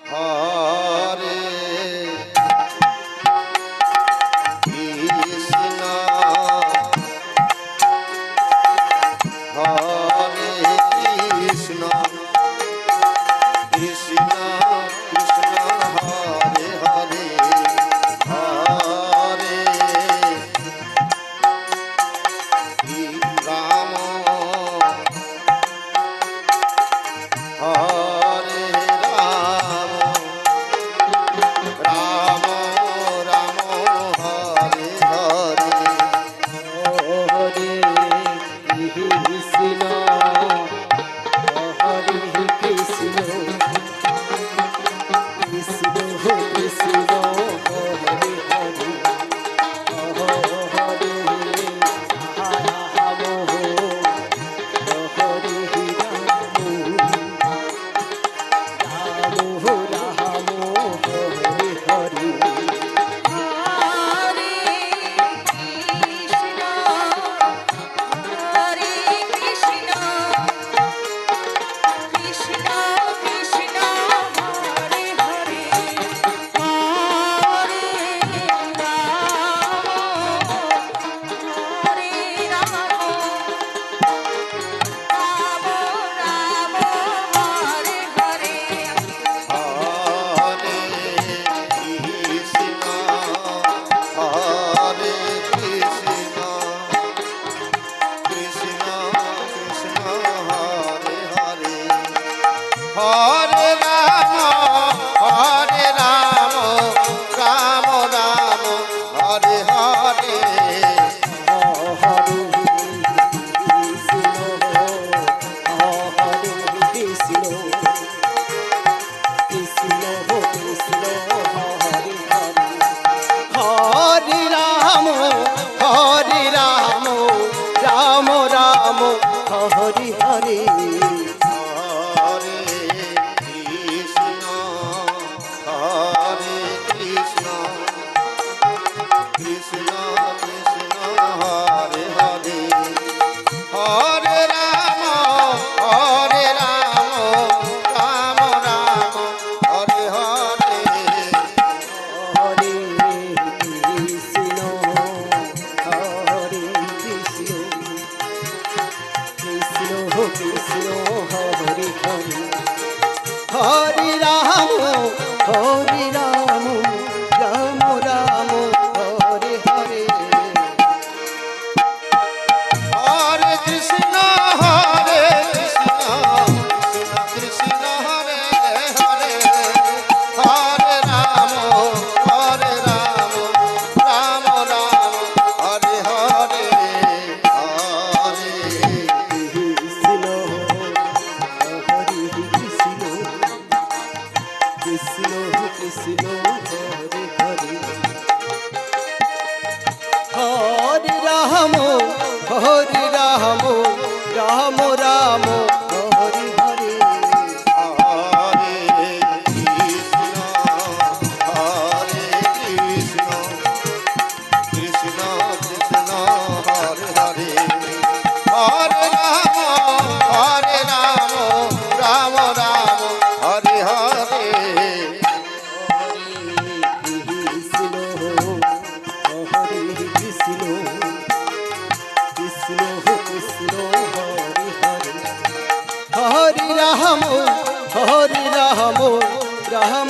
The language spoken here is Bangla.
হরে কৃষ্ণ হরে কৃষ্ণ কৃষ্ণ কৃষ্ণ হরে হরে হরে রাম হরে রাম রাম রাম হরে হরে হরে কৃষ্ণ হরে কৃষ্ণ কৃষ্ণ কৃষ্ণ হরে হরে হরে রাম হরে রাম হরে হরে হরে কৃষ্ণ হরে কৃষ্ণ কৃষ্ণ কৃষ্ণ হরে হরে হরে রাম রাম রাম হরে হরে হরে রাম হরে রাম রাম রাম হরে হরে হরে কৃষ্ণ হরে কৃষ্ণ কৃষ্ণ কৃষ্ণ হরে হরে হরে রাম রাম রাম হরে হরে হরে কৃষ্ণ হরে কৃষ্ণ কৃষ্ণ কৃষ্ণ হরে হরে হরে রাম রাম রাম হরে হরে হরে কৃষ্ণ কৃষ্ণ কৃষ্ণ হরে হরে হরে রাম রাম রাম হরে হরে হরে কৃষ্ণ হরে কৃষ্ণ কৃষ্ণ কৃষ্ণ হরে হরে হরে রাম রাম রাম হরে হরে হরে কৃষ্ণ কৃষ্ণ কৃষ্ণ হরে হরে হরে রাম রাম হরে হরে কৃষ্ণ হরে কৃষ্ণ কৃষ্ণ কৃষ্ণ হরে হরে হরে রাম রাম